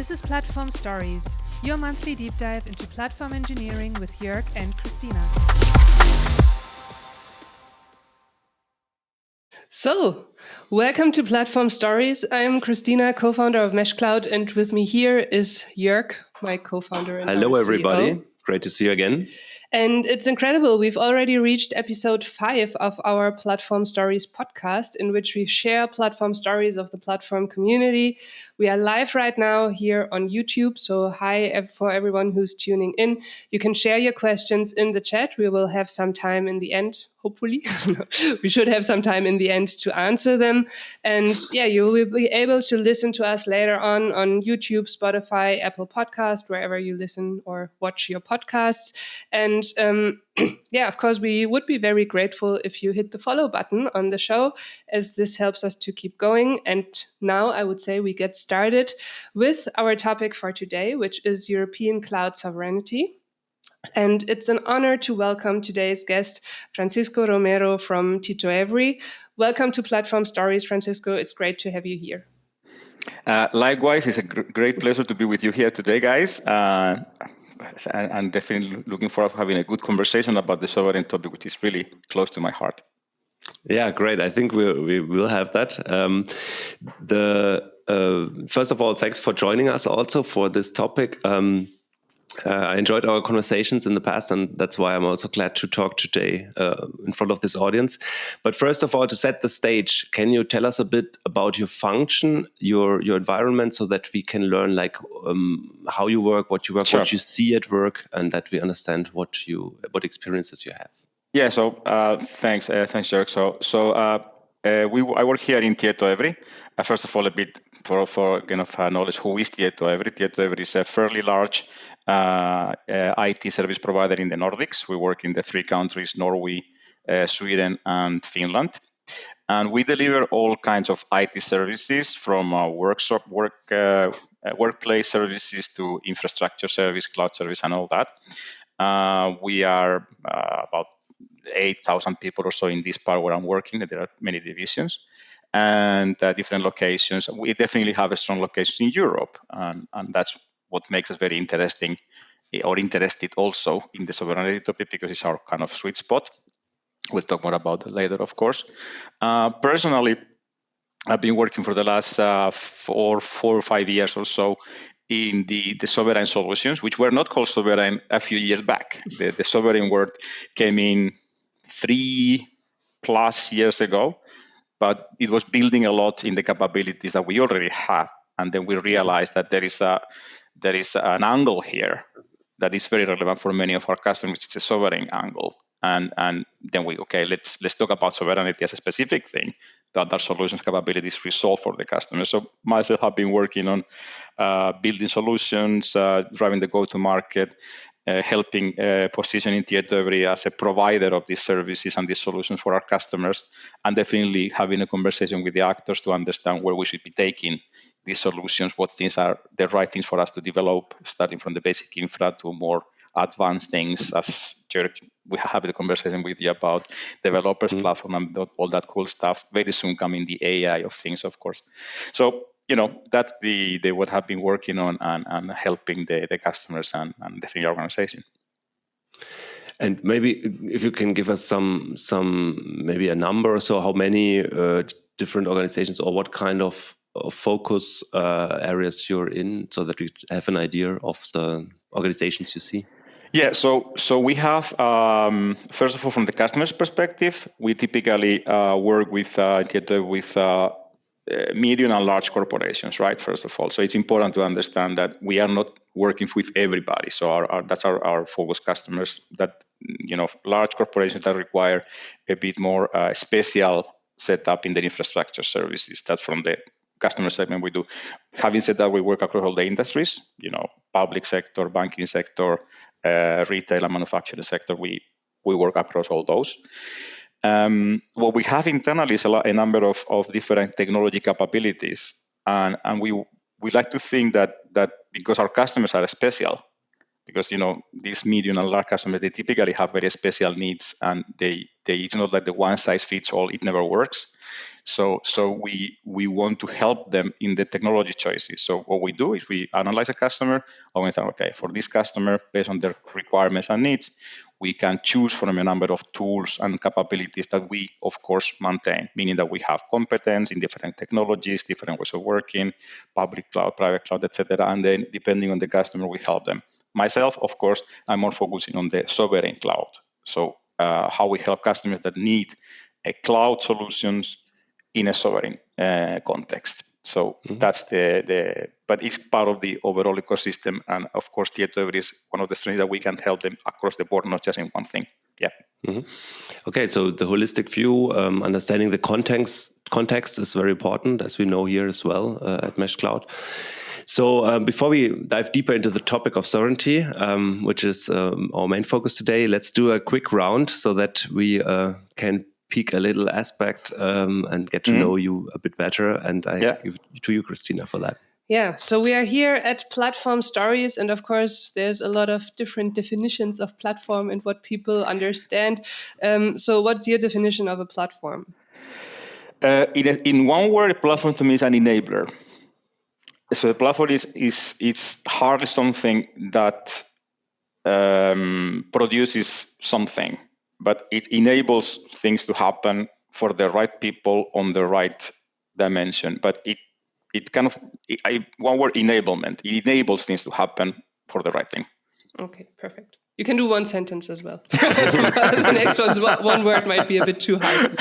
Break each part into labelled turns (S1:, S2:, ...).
S1: This is Platform Stories, your monthly deep dive into platform engineering with Jörg and Christina. So, welcome to Platform Stories. I'm Christina, co-founder of Meshcloud, and with me here is Jörg, my co-founder and
S2: Hello,
S1: our
S2: everybody.
S1: CEO.
S2: Great to see you again.
S1: And it's incredible. We've already reached episode 5 of our Platform Stories podcast, in which we share platform stories of the platform community. We are live right now here on YouTube. So hi for everyone who's tuning in. You can share your questions in the chat. We will have some time in the end, hopefully. We should have some time in the end to answer them. And yeah, you will be able to listen to us later on YouTube, Spotify, Apple Podcast, wherever you listen or watch your podcasts. And yeah, of course, we would be very grateful if you hit the follow button on the show, as this helps us to keep going. And now I would say we get started with our topic for today, which is European cloud sovereignty. And it's an honor to welcome today's guest, Francisco Romero from Tietoevry. Welcome to Platform Stories, Francisco. It's great to have you here.
S3: Likewise, it's a great pleasure to be with you here today, guys. And definitely looking forward to having a good conversation about the sovereign topic, which is really close to my heart.
S2: Yeah, great. I think we will have that. First of all, thanks for joining us also for this topic. I enjoyed our conversations in the past, and that's why I'm also glad to talk today in front of this audience. But first of all, to set the stage, can you tell us a bit about your function, your environment, so that we can learn how you work, what you work,
S3: Sure.
S2: what you see at work, and that we understand what experiences you have?
S3: Yeah. So thanks, Jörg. I work here in Tietoevry. First of all, a bit for kind of knowledge, who is Tietoevry? Tietoevry is a fairly large IT service provider in the Nordics. We work in the 3 countries, Norway, Sweden, and Finland. And we deliver all kinds of IT services, from workplace services to infrastructure service, cloud service, and all that. We are about 8,000 people or so in this part where I'm working. There are many divisions and different locations. We definitely have a strong location in Europe, and that's what makes us very interesting or interested also in the sovereignty topic, because it's our kind of sweet spot. We'll talk more about that later, of course. Personally, I've been working for the last 4 or 5 years or so in the sovereign solutions, which were not called sovereign a few years back. The sovereign word came in 3+ years ago, but it was building a lot in the capabilities that we already have. And then we realized that there is an angle here that is very relevant for many of our customers. It's a sovereign angle. And then let's talk about sovereignty as a specific thing that our solutions capabilities resolve for the customer. So myself have been working on building solutions, driving the go-to-market, helping positioning Tietoevry as a provider of these services and these solutions for our customers, and definitely having a conversation with the actors to understand where we should be taking these solutions, what things are the right things for us to develop, starting from the basic infra to more advanced things, as Jörg, we have the conversation with you about developers platform and all that cool stuff. Very soon coming the AI of things, of course. So, that's the what I've been working on and helping the customers and the organization.
S2: And maybe if you can give us some maybe a number or so, how many different organizations or what kind of focus areas you're in, so that we have an idea of the organizations you see?
S3: Yeah, so we have, first of all, from the customer's perspective, we typically work with medium and large corporations, right? First of all, so it's important to understand that we are not working with everybody. So that's our focus customers, that large corporations that require a bit more special setup in the infrastructure services. That's from the customer segment we do. Having said that, we work across all the industries, public sector, banking sector, retail and manufacturing sector. We work across all those. What we have internally is a number of different technology capabilities, and we like to think that because our customers are special, because these medium and large customers, they typically have very special needs, and they it's not like the one size fits all. It never works. So we want to help them in the technology choices. So what we do is we analyze a customer, and we think, okay, for this customer, based on their requirements and needs, we can choose from a number of tools and capabilities that we, of course, maintain, meaning that we have competence in different technologies, different ways of working, public cloud, private cloud, etc. And then depending on the customer, we help them. Myself, of course, I'm more focusing on the sovereign cloud. So how we help customers that need a cloud solutions in a sovereign context. So that's but it's part of the overall ecosystem. And of course, Tietoevry is one of the strengths that we can help them across the board, not just in one thing. Yeah.
S2: Mm-hmm. Okay, so the holistic view, understanding the context is very important, as we know here as well at Mesh Cloud. So before we dive deeper into the topic of sovereignty, which is our main focus today, let's do a quick round so that we can peek a little aspect and get to know you a bit better. And I give it to you, Christina, for that.
S1: Yeah, so we are here at Platform Stories, and of course, there's a lot of different definitions of platform and what people understand. So what's your definition of a platform?
S3: In one word, a platform to me is an enabler. So the platform is hardly something that produces something, but it enables things to happen for the right people on the right dimension. But it kind of, one word, enablement. It enables things to happen for the right thing.
S1: Okay, perfect. You can do one sentence as well. The next one's one word might be a bit too hard.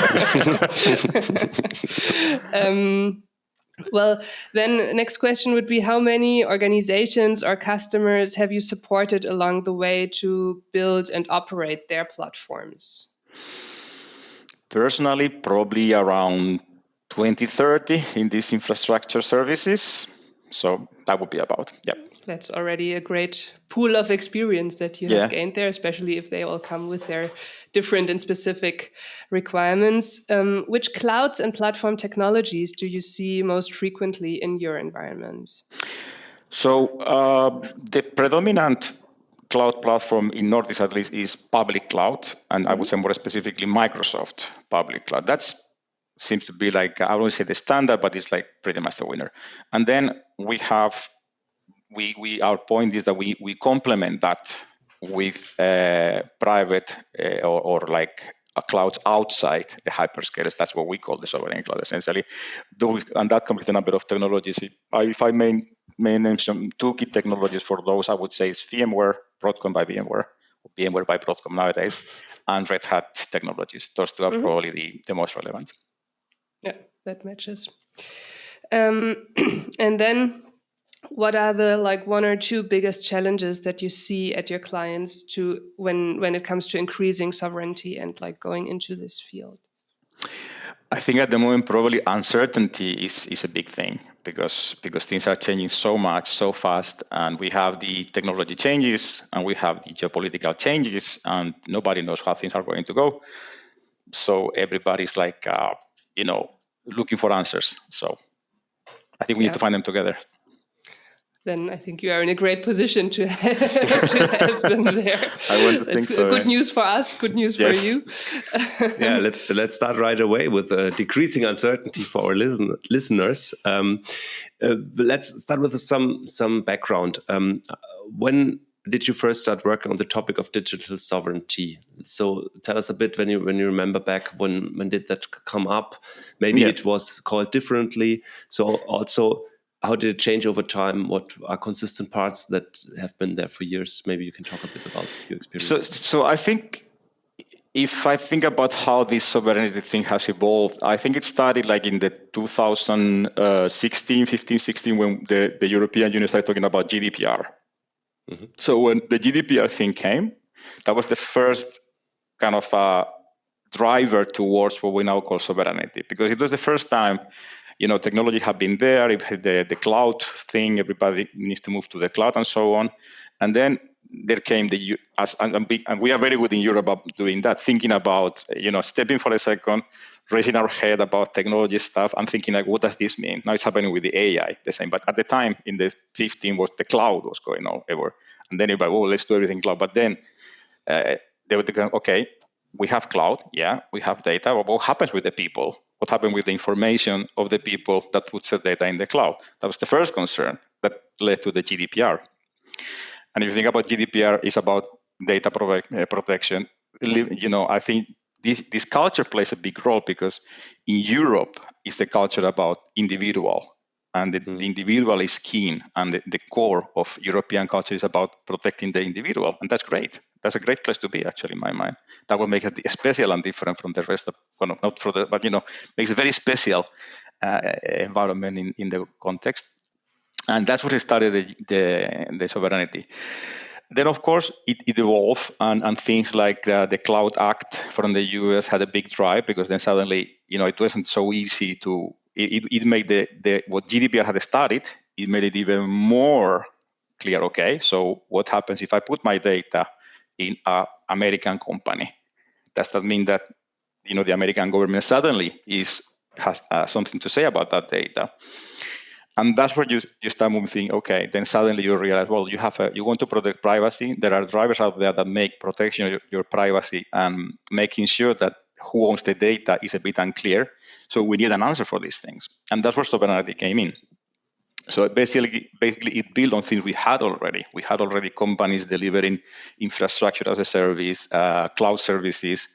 S1: Well, then next question would be, how many organizations or customers have you supported along the way to build and operate their platforms?
S3: Personally, probably around 20-30 in these infrastructure services. So that would be about, yeah.
S1: That's already a great pool of experience that you have gained there, especially if they all come with their different and specific requirements. Which clouds and platform technologies do you see most frequently in your environment?
S3: So the predominant cloud platform in Nordic, at least, is public cloud, and I would say more specifically Microsoft public cloud. That seems to be like, I won't say the standard, but it's like pretty much the winner. And then we have our point is that we complement that with private or like a clouds outside the hyperscalers. That's what we call the sovereign cloud, essentially. And that comes with a number of technologies. If I may mention two key technologies for those, I would say is VMware, Broadcom by VMware, or VMware by Broadcom nowadays, and Red Hat technologies. Those two are probably the most relevant.
S1: Yeah, that matches. And then, what are the one or two biggest challenges that you see at your clients to when it comes to increasing sovereignty and going into this field?
S3: I think at the moment probably uncertainty is a big thing because things are changing so much, so fast, and we have the technology changes and we have the geopolitical changes, and nobody knows how things are going to go. So everybody's looking for answers. So I think we need to find them together.
S1: Then I think you are in a great position to help them there.
S3: I want to think so.
S1: Good news for us, good news for you.
S2: Yeah, let's start right away with decreasing uncertainty for our listeners. Let's start with some background. When did you first start working on the topic of digital sovereignty? So tell us a bit when you remember back, when did that come up? Maybe it was called differently. So also, how did it change over time? What are consistent parts that have been there for years? Maybe you can talk a bit about your experience.
S3: So I think if I think about how this sovereignty thing has evolved, I think it started in the 2016, 16, when the European Union started talking about GDPR. Mm-hmm. So when the GDPR thing came, that was the first kind of driver towards what we now call sovereignty, because it was the first time technology had been there, the cloud thing, everybody needs to move to the cloud and so on. And then there came and we are very good in Europe about doing that, thinking about, stepping for a second, raising our head about technology stuff and thinking what does this mean? Now it's happening with the AI, the same. But at the time, in the 15, was the cloud was going on ever. And then everybody, let's do everything cloud. But then they would go, okay, we have cloud, yeah, we have data. But what happens with the people? what happened with the information of the people that puts the data in the cloud. That was the first concern that led to the GDPR. And if you think about GDPR, it's about data protection. I think this culture plays a big role because in Europe, it's the culture about individual. And the individual is keen, and the core of European culture is about protecting the individual, and that's great. That's a great place to be, actually, in my mind. That will make it special and different from the rest of, not for the, but makes a very special environment in the context, and that's what started the sovereignty. Then, of course, it evolved, and things like the Cloud Act from the US had a big drive because then suddenly, it wasn't so easy to. It made the what GDPR had started, it made it even more clear. Okay, so what happens if I put my data in an American company? Does that mean that the American government suddenly has something to say about that data? And that's where you start moving. Okay, then suddenly you realize, well, you want to protect privacy. There are drivers out there that make protection of your privacy and making sure that who owns the data is a bit unclear. So we need an answer for these things. And that's where sovereignty came in. So basically it built on things we had already. We had already companies delivering infrastructure as a service, cloud services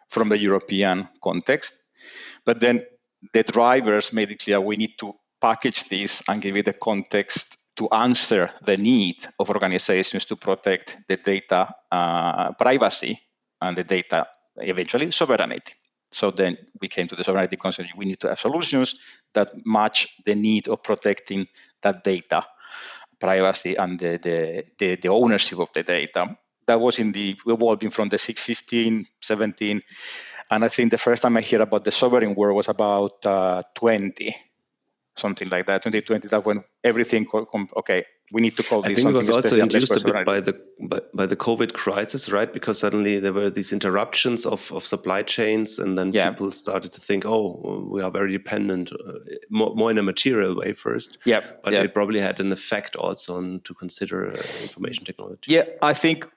S3: from the European context. But then the drivers made it clear we need to package this and give it a context to answer the need of organizations to protect the data privacy and the data eventually sovereignty. So then we came to the sovereignty concept. We need to have solutions that match the need of protecting that data privacy and the ownership of the data. That was evolving from the 615, 17. And I think the first time I hear about the sovereign word was about 20. Something like that, 2020. That when everything, okay, we need to call this something special.
S2: I think it was also induced a bit by the COVID crisis, right? Because suddenly there were these interruptions of supply chains, and then people started to think, oh, we are very dependent, more in a material way first. But it probably had an effect also on to consider information technology.
S3: Yeah, I think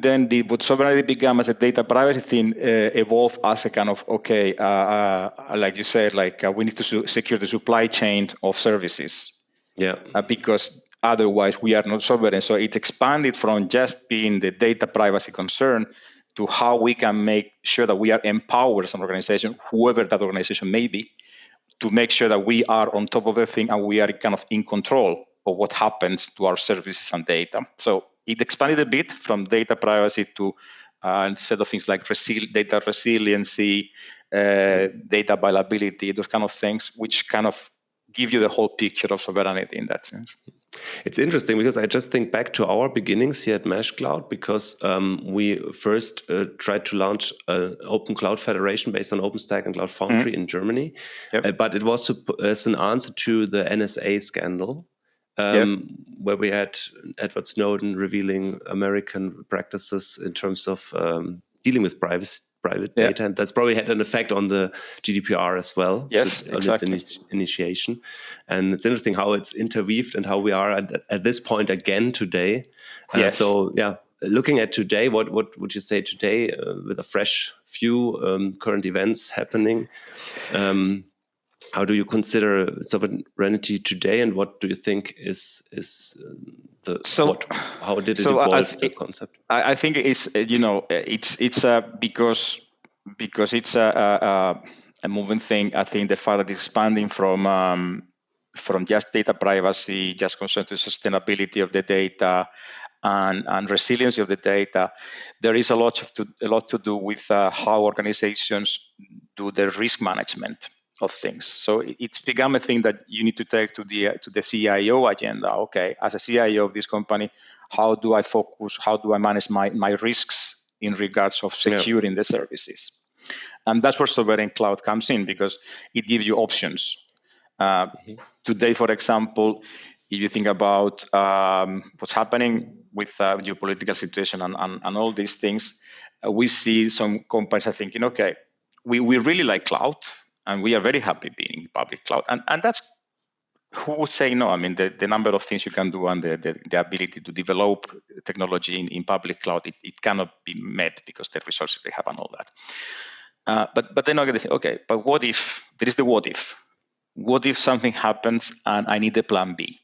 S3: then what sovereignty began as a data privacy thing evolved as a kind of, okay, like you said, we need to secure the supply chain of services. Because otherwise we are not sovereign. So it expanded from just being the data privacy concern to how we can make sure that we are empowered as an organization, whoever that organization may be, to make sure that we are on top of the thing and we are kind of in control of what happens to our services and data. So it expanded a bit from data privacy to instead of things like data resiliency, data availability, those kind of things, which kind of give you the whole picture of sovereignty in that sense.
S2: It's interesting because I just think back to our beginnings here at Mesh Cloud, because we first tried to launch an open cloud federation based on OpenStack and Cloud Foundry in Germany. But it was as an answer to the NSA scandal, where we had Edward Snowden revealing American practices in terms of dealing with private data, and that's probably had an effect on the GDPR as well.
S3: Exactly.
S2: Its initiation. And it's interesting how it's interweaved and how we are at this point again today. Looking at today, what would you say today with a fresh view, current events happening? How do you consider sovereignty today, and what do you think is how did it evolve, the concept?
S3: I think it's because it's a moving thing. I think the fact that it's expanding from just data privacy, just concern to sustainability of the data and resiliency of the data, there is a lot to do with how organizations do their risk management of things. So it's become a thing that you need to take to the CIO agenda. Okay, as a CIO of this company, how do I focus? How do I manage my risks in regards of securing the services? And that's where Sovereign Cloud comes in, because it gives you options. Today, for example, if you think about what's happening with geopolitical situation and all these things, we see some companies are thinking, okay, we really like cloud, and we are very happy being in public cloud. And that's, who would say no? I mean, the number of things you can do and the ability to develop technology in public cloud, it cannot be met because the resources they have and all that. But then I'm going to think, okay, but what if, there is the what if. What if something happens and I need a plan B?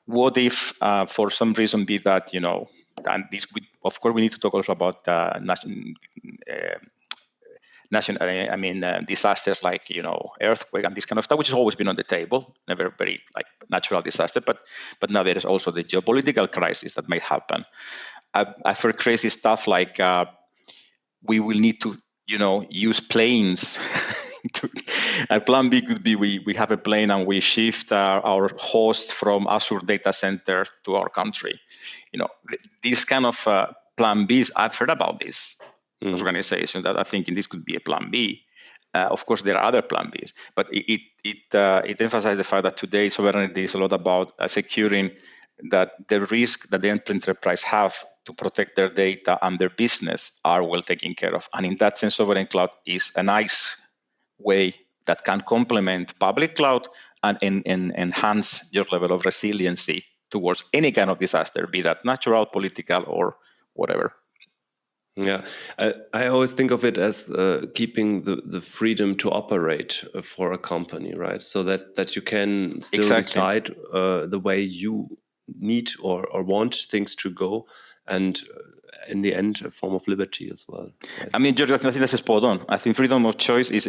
S3: What if, for some reason, be that, and this, of course, we need to talk also about disasters like, earthquake and this kind of stuff, which has always been on the table, never very like natural disaster, but now there is also the geopolitical crisis that may happen. I've heard crazy stuff like we will need to, use planes. A plan B could be we have a plane and we shift our host from Azure data center to our country. These kind of plan Bs, I've heard about this organization that I think this could be a plan B. Of course, there are other plan Bs, but it emphasizes the fact that today sovereignty is a lot about securing that the risk that the enterprise have to protect their data and their business are well taken care of. And in that sense, sovereign cloud is a nice way that can complement public cloud and enhance your level of resiliency towards any kind of disaster, be that natural, political, or whatever.
S2: Yeah, I always think of it as keeping the freedom to operate for a company, right? So that you can still decide the way you need or want things to go, and in the end, a form of liberty as well. Right?
S3: I mean, Jörg, I think that's spot on. I think freedom of choice is.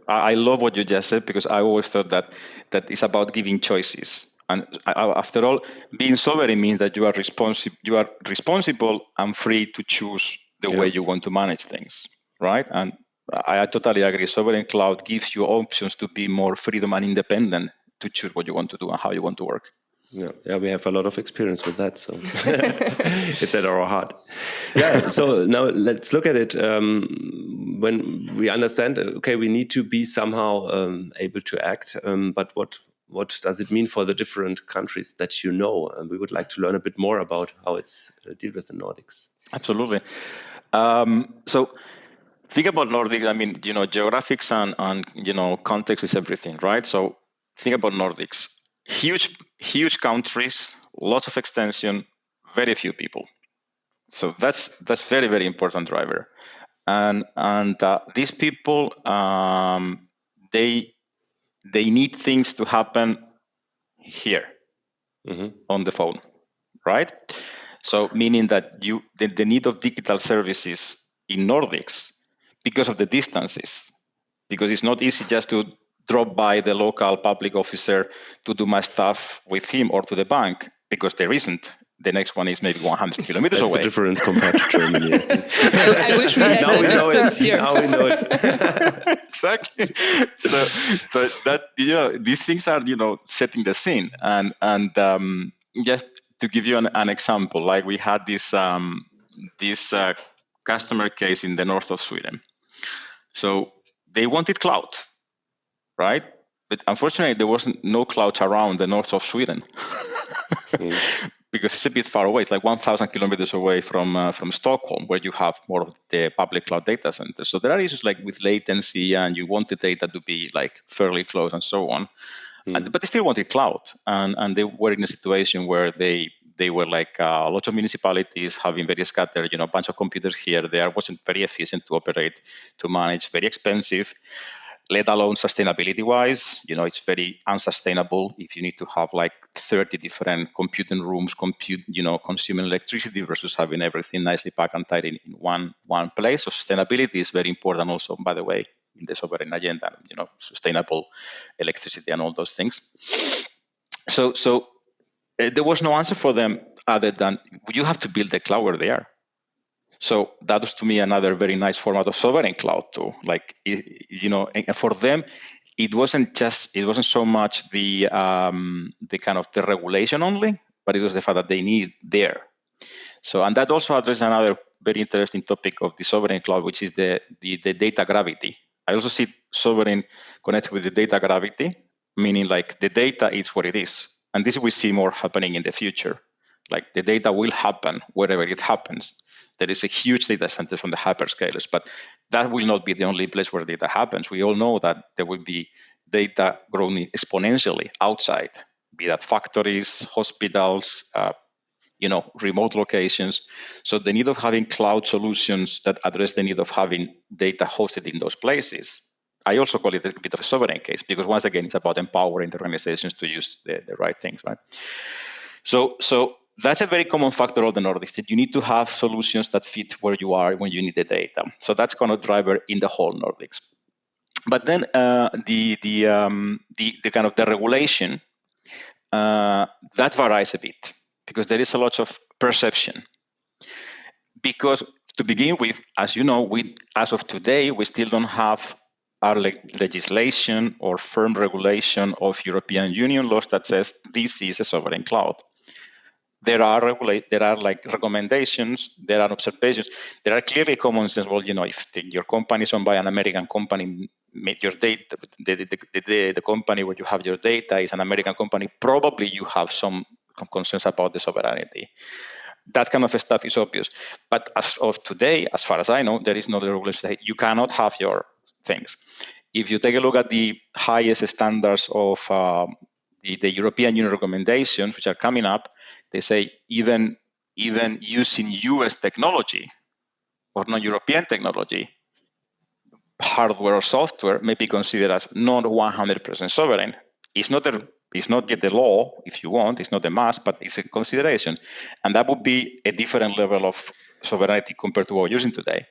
S3: I love what you just said, because I always thought that it's about giving choices. And after all, being sovereign means that you are responsible and free to choose the way you want to manage things, right? And I totally agree. Sovereign cloud gives you options to be more freedom and independent to choose what you want to do and how you want to work.
S2: Yeah, we have a lot of experience with that, so it's at our heart. Yeah, so now let's look at it. When we understand, okay, we need to be somehow able to act, but what does it mean for the different countries that you know? And we would like to learn a bit more about how it's dealt with the Nordics.
S3: Absolutely. So think about Nordic. I mean, geographics and context is everything, right? So think about Nordics. Huge countries, lots of extension, very few people. So that's very, very important driver. And these people, they need things to happen here on the phone, right? So meaning that the need of digital services in Nordics, because of the distances, because it's not easy just to drop by the local public officer to do my stuff with him, or to the bank, because there isn't. The next one is maybe 100 kilometers away.
S2: That's the difference compared to Germany.
S1: I wish we had that distance here.
S2: Now we know it.
S3: Exactly. So that these things are setting the scene, and just to give you an example, like we had this customer case in the north of Sweden. So they wanted cloud, right? But unfortunately, there wasn't no cloud around the north of Sweden because it's a bit far away. It's like 1,000 kilometers away from Stockholm, where you have more of the public cloud data centers. So there are issues like with latency, and you want the data to be like fairly close and so on. But they still wanted cloud, and they were in a situation where they were like a lot of municipalities having very scattered, a bunch of computers here. There wasn't very efficient to operate, to manage, very expensive, let alone sustainability-wise. It's very unsustainable if you need to have like 30 different computing rooms, consuming electricity versus having everything nicely packed and tied in one place. So sustainability is very important also, by the way, in the sovereign agenda, sustainable electricity and all those things. So there was no answer for them other than you have to build the cloud where they are. So that was to me another very nice format of sovereign cloud too. Like, and for them, it wasn't so much the kind of the regulation only, but it was the fact that they need there. So, and that also addresses another very interesting topic of the sovereign cloud, which is the data gravity. I also see sovereign connected with the data gravity, meaning like the data is what it is. And this we see more happening in the future. Like the data will happen wherever it happens. There is a huge data center from the hyperscalers, but that will not be the only place where data happens. We all know that there will be data growing exponentially outside, be that factories, hospitals, remote locations. So the need of having cloud solutions that address the need of having data hosted in those places. I also call it a bit of a sovereign case, because once again, it's about empowering the organizations to use the right things, right? So that's a very common factor of the Nordics, that you need to have solutions that fit where you are when you need the data. So that's kind of driver in the whole Nordics. But then the kind of the regulation that varies a bit, because there is a lot of perception. Because to begin with, as you know, as of today, we still don't have our legislation or firm regulation of European Union laws that says this is a sovereign cloud. There are recommendations, there are observations, there are clearly common sense. Well, if your company is owned by an American company, your data, the company where you have your data is an American company, probably you have some concerns about the sovereignty. That kind of stuff is obvious. But as of today, as far as I know, there is no regulation that you cannot have your things. If you take a look at the highest standards of the European Union recommendations, which are coming up, they say even using US technology or non-European technology, hardware or software may be considered as not 100% sovereign. It's not yet the law, if you want. It's not a must, but it's a consideration. And that would be a different level of sovereignty compared to what we're using today.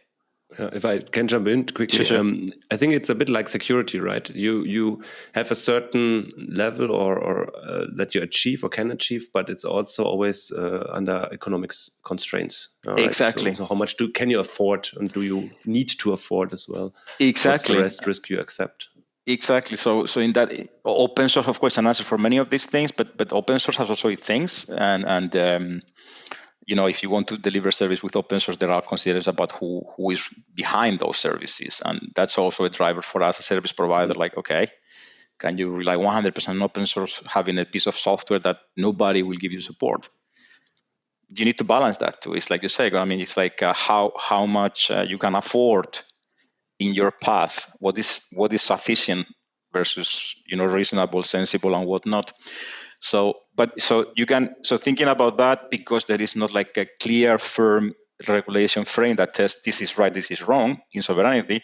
S2: If I can jump in quickly,
S3: sure.
S2: I think it's a bit like security, right? You have a certain level or that you achieve or can achieve, but it's also always under economic constraints. Right?
S3: Exactly.
S2: So how much can you afford, and do you need to afford as well?
S3: Exactly.
S2: What's the risk you accept?
S3: Exactly. So in that, open source, of course, an answer for many of these things, but open source has also its things, and if you want to deliver service with open source, there are considerations about who is behind those services, and that's also a driver for us as a service provider. Like, okay, can you rely 100% on open source, having a piece of software that nobody will give you support? You need to balance that too. It's like you say, it's like how much you can afford in your path. What is sufficient versus reasonable, sensible, and whatnot. So thinking about that, because there is not like a clear, firm regulation frame that says this is right, this is wrong in sovereignty,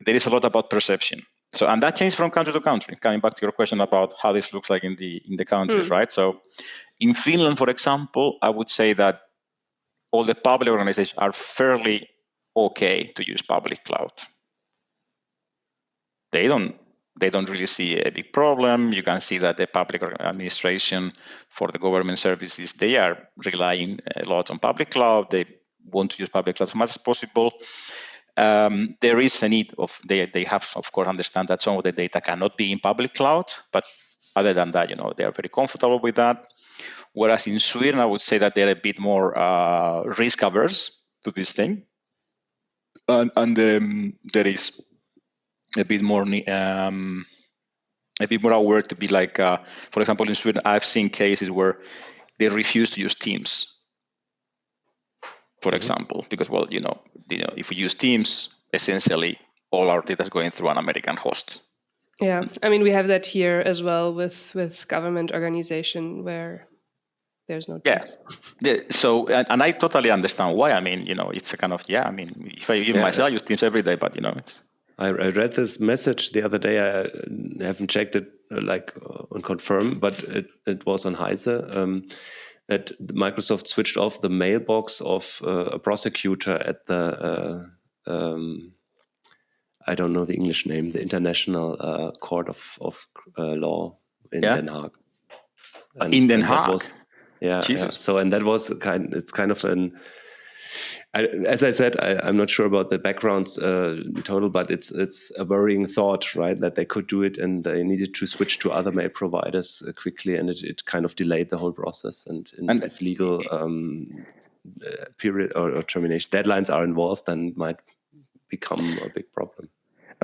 S3: there is a lot about perception. So, and that changes from country to country. Coming back to your question about how this looks like in the countries, right? So, in Finland, for example, I would say that all the public organizations are fairly okay to use public cloud. They don't really see a big problem. You can see that the public administration for the government services, they are relying a lot on public cloud. They want to use public cloud as much as possible. There is a need they have, of course, understand that some of the data cannot be in public cloud, but other than that, they are very comfortable with that. Whereas in Sweden, I would say that they're a bit more risk averse to this thing. And there is a bit more aware to be like, for example, in Sweden, I've seen cases where they refuse to use Teams, for example, because, if we use Teams, essentially all our data is going through an American host.
S1: Yeah, we have that here as well with government organization where there's no Teams.
S3: Yeah. So, and I totally understand why. It's a kind of, if I myself I use Teams every day, but it's.
S2: I read this message the other day. I haven't checked it on confirm, but it was on Heise that Microsoft switched off the mailbox of a prosecutor at the I don't know the English name, the International Court of Law in Den Haag.
S3: In Den Haag.
S2: Yeah. So, and that was it's kind of an. As I said, I'm not sure about the backgrounds total, but it's a worrying thought, right? That they could do it and they needed to switch to other mail providers quickly, and it kind of delayed the whole process. And if legal period or termination deadlines are involved, then it might become a big problem.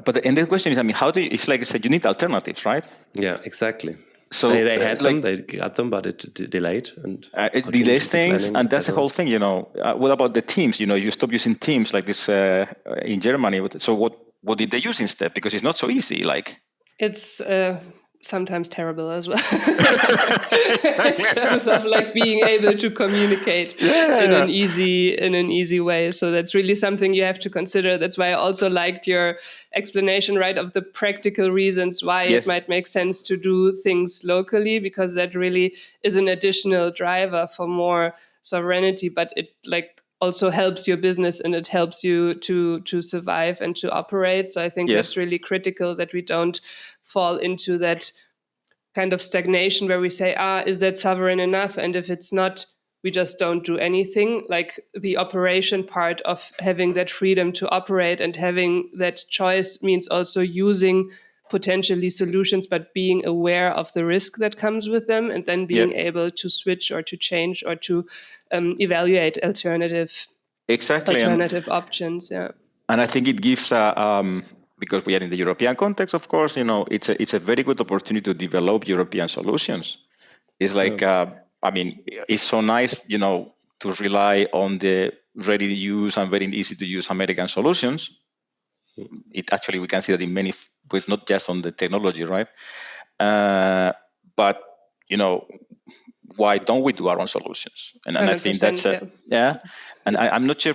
S3: But the question is, how do you? It's like I said, you need alternatives, right?
S2: Yeah, exactly.
S3: So
S2: they had them, they got them, but it delayed and
S3: it delays things, and that's the whole thing. What about the Teams? You stop using Teams like this in Germany. So what did they use instead? Because it's not so easy. Like
S1: it's sometimes terrible as well. In terms of like being able to communicate in an easy way. So that's really something you have to consider. That's why I also liked your explanation, right, of the practical reasons why it might make sense to do things locally, because that really is an additional driver for more sovereignty, but it like also helps your business and it helps you to survive and to operate. So I think that's really critical, that we don't fall into that kind of stagnation where we say, is that sovereign enough? And if it's not, we just don't do anything. Like the operation part of having that freedom to operate and having that choice means also using potentially solutions, but being aware of the risk that comes with them, and then being able to switch or to change or to evaluate alternative options. Yeah.
S3: And I think it gives because we are in the European context, of course, it's a very good opportunity to develop European solutions. It's like, it's so nice, to rely on the ready to use and very easy to use American solutions. It actually, we can see that in many ways, not just on the technology, right? But, why don't we do our own solutions? And I think that's And I'm not sure,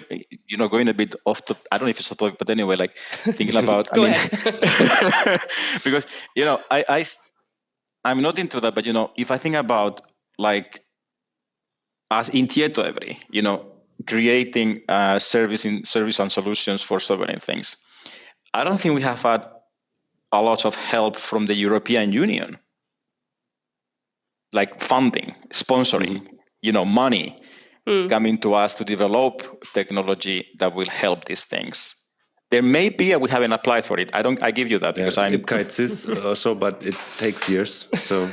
S3: going a bit off to, I don't know if it's a topic, but anyway, like thinking about, because, I'm not into that, but, if I think about like as in Tietoevry, creating service and solutions for sovereign things, I don't think we have had a lot of help from the European Union, like funding, sponsoring, money coming to us to develop technology that will help these things. There may be, we haven't applied for it. I give you that because I'm
S2: IPKITES also, but it takes years. So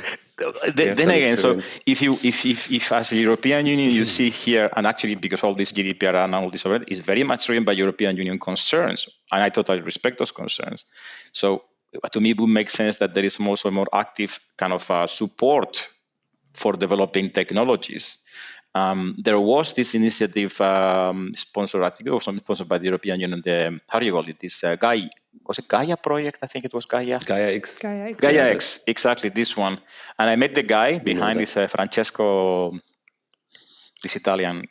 S3: then again, so if as a European Union you see here, and actually because all this GDPR and all this already is very much driven by European Union concerns, and I totally respect those concerns. So to me, it would make sense that there is also more active kind of support for developing technologies. There was this initiative sponsored by the European Union. How do you call it? This was it Gaia project? I think it was Gaia.
S2: Gaia X.
S3: Gaia X, exactly this one. And I met the guy behind this Francesco, this Italian.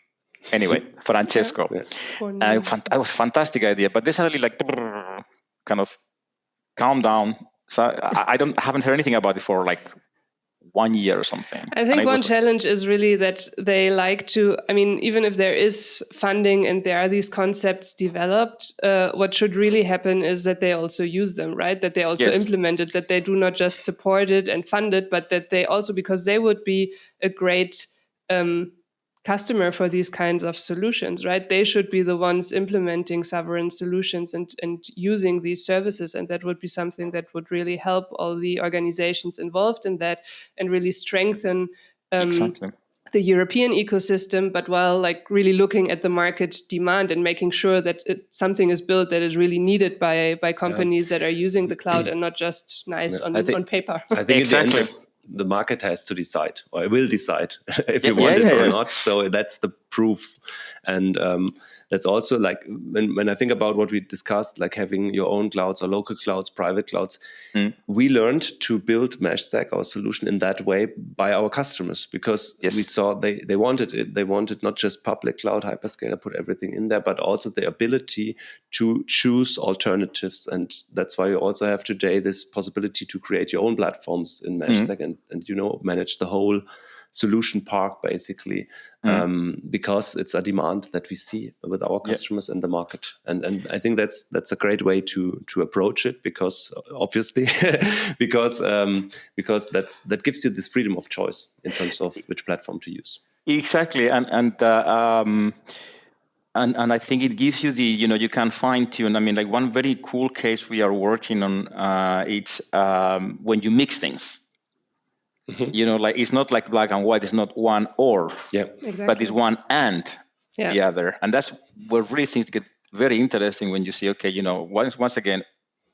S3: Anyway, Francesco. It was a fantastic idea, but they suddenly like kind of calm down. So I haven't heard anything about it for like 1 year or something.
S1: I think one challenge is really that they like to, even if there is funding and there are these concepts developed, what should really happen is that they also use them, right? That they also implement it, that they do not just support it and fund it, but that they also, because they would be a great customer for these kinds of solutions, right? They should be the ones implementing sovereign solutions and using these services. And that would be something that would really help all the organizations involved in that and really strengthen the European ecosystem, but while like really looking at the market demand and making sure that something is built that is really needed by companies that are using the cloud and not just on paper.
S2: I think exactly. The market has to decide, or it will decide if you want it or not. So that's the proof. And that's also like when I think about what we discussed, like having your own clouds or local clouds, private clouds, we learned to build MeshStack, our solution, in that way by our customers, because we saw they wanted it. They wanted not just public cloud hyperscaler, put everything in there, but also the ability to choose alternatives. And that's why you also have today this possibility to create your own platforms in MeshStack and manage the whole solution park basically, because it's a demand that we see with our customers in the market, and I think that's a great way to approach it, because obviously because that gives you this freedom of choice in terms of which platform to use.
S3: Exactly, and I think it gives you the you can fine tune. Like one very cool case we are working on, it's when you mix things. Like it's not like black and white. It's not one or, but it's one and the other. And that's where really things get very interesting when you see, once again,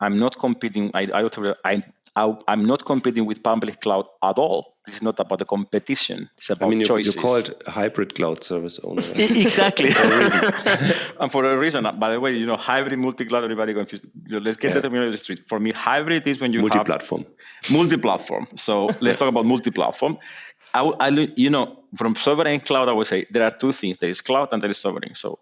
S3: I'm not competing. I'm not competing with public cloud at all. This is not about the competition. It's about choices.
S2: You're called hybrid cloud service owner.
S3: Exactly. For a reason. And for a reason. By the way, hybrid, multi-cloud, everybody confused. Let's get the terminology straight. For me, hybrid is when you
S2: multi-platform.
S3: Multi-platform. So let's talk about multi-platform. From sovereign cloud, I would say there are two things. There is cloud and there is sovereign. So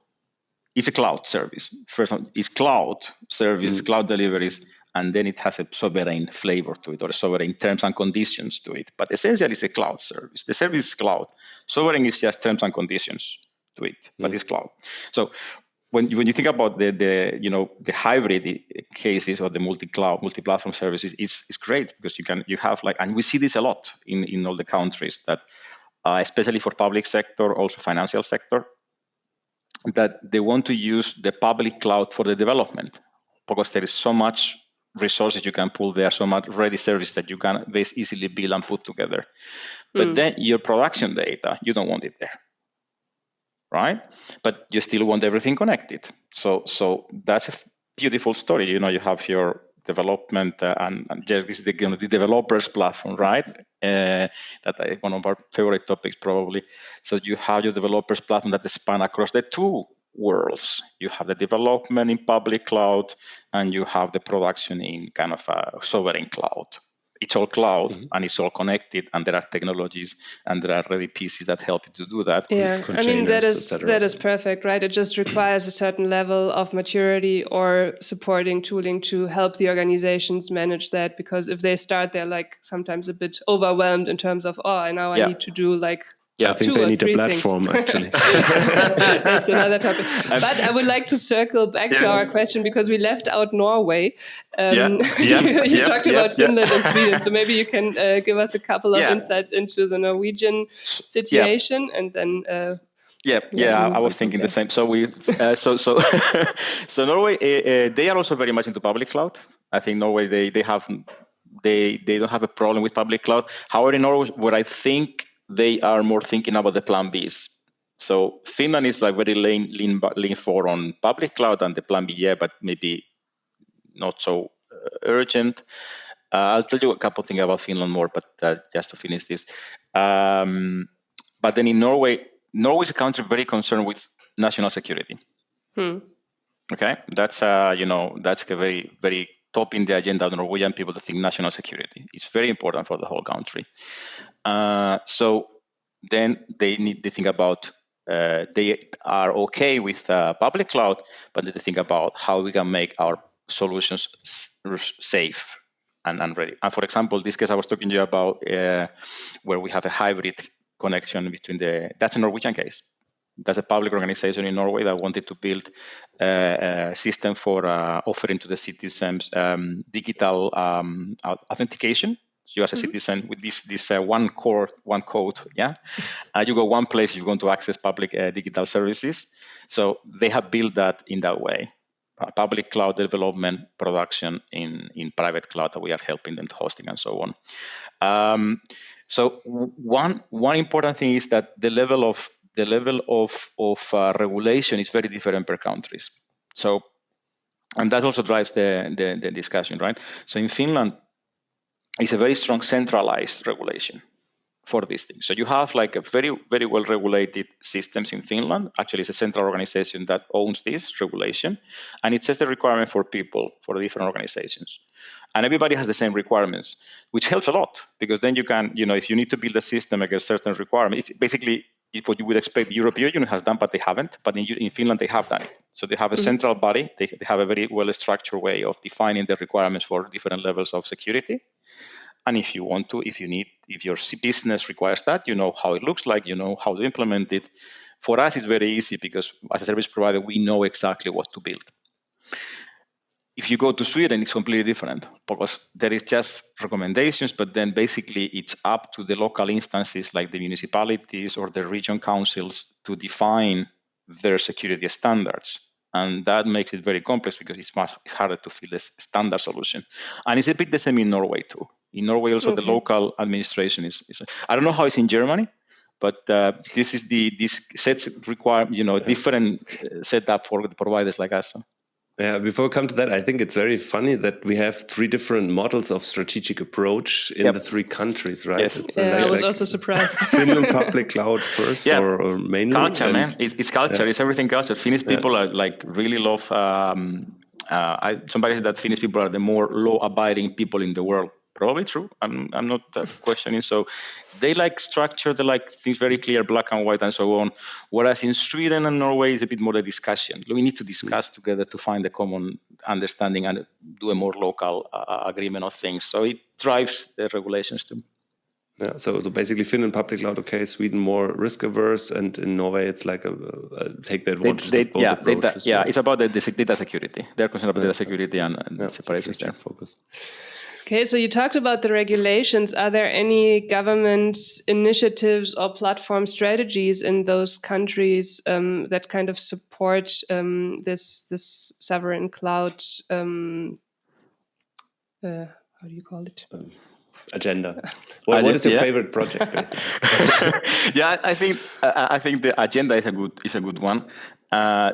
S3: it's a cloud service. First, it's cloud service, cloud deliveries, and then it has a sovereign flavor to it, or sovereign terms and conditions to it. But essentially, it's a cloud service. The service is cloud. Sovereign is just terms and conditions to it, but it's cloud. So when you think about the hybrid cases or the multi-cloud, multi-platform services, it's great because you have and we see this a lot in all the countries that, especially for public sector, also financial sector, that they want to use the public cloud for the development because there is so much resources you can pull there, so much ready service that you can easily build and put together. But then your production data, you don't want it there, right? But you still want everything connected. So that's a beautiful story. You have your development and just this is the developers platform, right? That one of our favorite topics probably. So you have your developers platform that span across the two worlds. You have the development in public cloud and you have the production in kind of a sovereign cloud. It's all cloud and it's all connected, and there are technologies and there are ready pieces that help you to do that.
S1: Yeah, I mean, that is perfect, right? It just requires a certain level of maturity or supporting tooling to help the organizations manage that, because if they start, they're sometimes a bit overwhelmed in terms of, I need to do
S2: I think they need a platform, actually.
S1: That's another topic. But I would like to circle back to our question because we left out Norway. You talked about Finland and Sweden, so maybe you can give us a couple of insights into the Norwegian situation, and then.
S3: I was thinking the same. So so Norway, they are also very much into public cloud. I think Norway they don't have a problem with public cloud. However, in Norway, what I think they are more thinking about the plan Bs. So Finland is very lean forward on public cloud, and the plan B, but maybe not so urgent. I'll tell you a couple of things about Finland more, but just to finish this. But then in Norway is a country very concerned with national security. Okay, that's that's a very, very top in the agenda of Norwegian people to think national security. It's very important for the whole country. So then they need to think about, they are okay with public cloud, but they think about how we can make our solutions safe and ready. And for example, this case I was talking to you about, where we have a hybrid connection between that's a Norwegian case. That's a public organization in Norway that wanted to build a system for offering to the citizens digital authentication. You as a citizen with this one code, you go one place, you're going to access public digital services. So they have built that in that way. Public cloud development, production in private cloud that we are helping them to hosting and so on. So one important thing is that the level of regulation is very different per countries. So, and that also drives the discussion, right? So in Finland, it's a very strong centralized regulation for these things. So you have a very, very well regulated systems in Finland. Actually, it's a central organization that owns this regulation, and it sets the requirement for people, for the different organizations. And everybody has the same requirements, which helps a lot, because then you can, if you need to build a system against certain requirements, it's basically what you would expect the European Union has done, but they haven't. But in Finland, they have done it. So they have a central body. They have a very well-structured way of defining the requirements for different levels of security. And if you want to, if your business requires that, you know how it looks like, you know how to implement it. For us, it's very easy because as a service provider, we know exactly what to build. If you go to Sweden, it's completely different because there is just recommendations, but then basically it's up to the local instances like the municipalities or the region councils to define their security standards. And that makes it very complex because it's harder to fill a standard solution. And it's a bit the same in Norway too. In Norway also the local administration is I don't know how it's in Germany, but this sets require different setup for the providers like us.
S2: Yeah, before we come to that, I think it's very funny that we have 3 different models of strategic approach in the 3 countries, right?
S3: Yes.
S2: It's
S1: I was also surprised.
S2: Finland public cloud first, or mainly
S3: culture, man. It's culture. It's everything culture. Finnish people are like really love. Somebody said that Finnish people are the more law-abiding people in the world. Probably true. I'm not questioning. So they like structure. They like things very clear, black and white, and so on. Whereas in Sweden and Norway, it's a bit more the discussion. We need to discuss together to find a common understanding and do a more local agreement of things. So it drives the regulations too.
S2: Yeah, so basically Finland public cloud, okay, Sweden more risk averse, and in Norway it's like take the advantage of both approaches.
S3: It's about the data security. They're concerned about data security and separations there.
S2: Focus.
S1: Okay, so you talked about the regulations. Are there any government initiatives or platform strategies in those countries that kind of support this sovereign cloud? How do you call it?
S2: Agenda. What is your favorite project, basically?
S3: I think the agenda is a good one.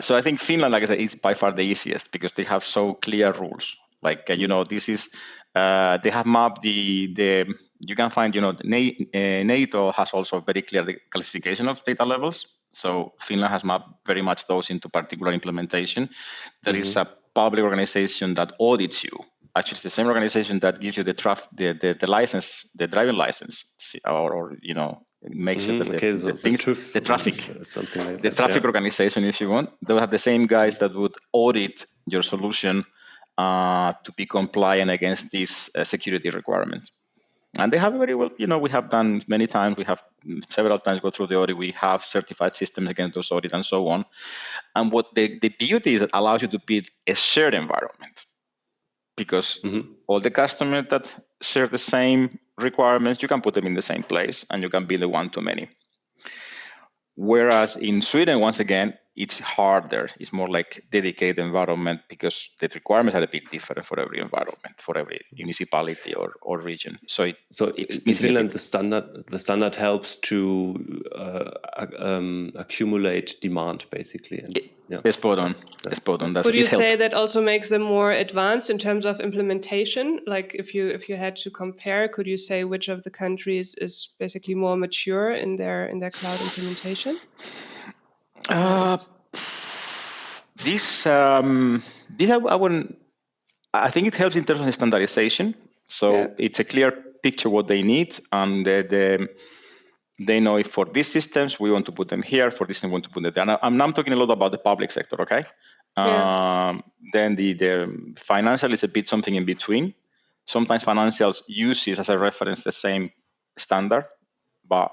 S3: So I think Finland, like I said, is by far the easiest because they have so clear rules. Like this is they have mapped the you can find NATO has also very clear the classification of data levels. So Finland has mapped very much those into particular implementation. There is a public organization that audits you. Actually, it's the same organization that gives you the license, the driving license, or makes sure that the traffic,
S2: something like
S3: the traffic organization, if you want, they'll have the same guys that would audit your solution to be compliant against these security requirements. And they have very well, we have done many times. We have several times go through the audit. We have certified systems against those audits and so on. And what the beauty is, it allows you to build a shared environment. Because all the customers that share the same requirements, you can put them in the same place and you can build a one-to-many. Whereas in Sweden, once again, it's harder. It's more like dedicated environment because the requirements are a bit different for every environment, for every municipality or region. So it's
S2: in Finland, the standard helps to accumulate demand, basically.
S3: It's spot on.
S1: Would you say that also makes them more advanced in terms of implementation? Like if you had to compare, could you say which of the countries is basically more mature in their cloud implementation?
S3: This I wouldn't. I think it helps in terms of standardization. So it's a clear picture what they need, and they know if for these systems we want to put them here, for this we want to put it there. And I'm talking a lot about the public sector, okay? Then the financial is a bit something in between. Sometimes financials uses as a reference the same standard, but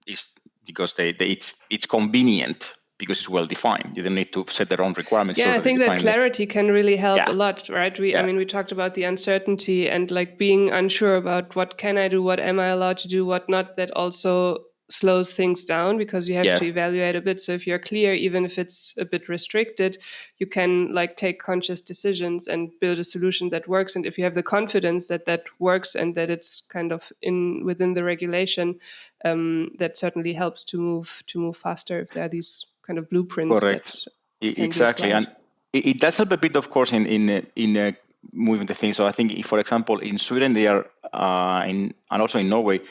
S3: it's because it's convenient because it's well defined. You don't need to set their own requirements.
S1: Yeah, I think that clarity can really help a lot, right? I mean, we talked about the uncertainty and like being unsure about what can I do, what am I allowed to do, what not. That also slows things down because you have to evaluate a bit. So if you're clear, even if it's a bit restricted, you can like take conscious decisions and build a solution that works. And if you have the confidence that works and that it's kind of within the regulation, that certainly helps to move faster if there are these kind of blueprints.
S3: Correct. Exactly. And it does help a bit, of course, in moving the thing. So I think, for example, in Sweden, they are, and also in Norway,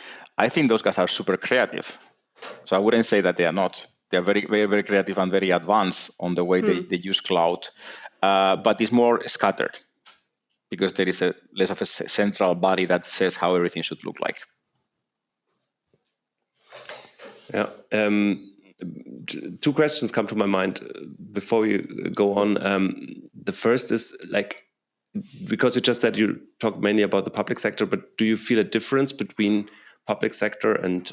S3: I think those guys are super creative. So I wouldn't say that they are not. They are very, very, very creative and very advanced on the way they use cloud. But it's more scattered because there is less of a central body that says how everything should look like.
S2: Yeah. 2 questions come to my mind before you go on. The first is like, because you just said you talk mainly about the public sector, but do you feel a difference between public sector and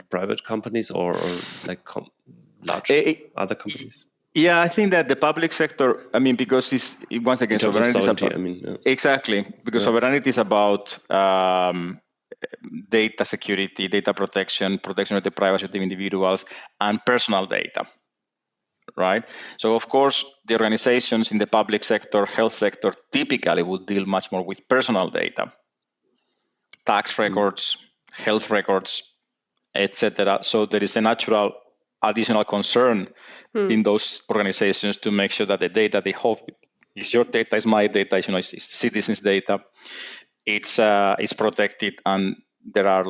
S2: private companies or like large other companies?
S3: Yeah, I think that the public sector, I mean, because it's once again, sovereignty is about, exactly, because sovereignty is about data security, data protection of the privacy of the individuals, and personal data, right? So, of course, the organizations in the public sector, health sector, typically would deal much more with personal data, tax records, health records, etc. So there is a natural additional concern in those organizations to make sure that the data they hope is your data, is my data, it's citizens' data, it's protected, and there are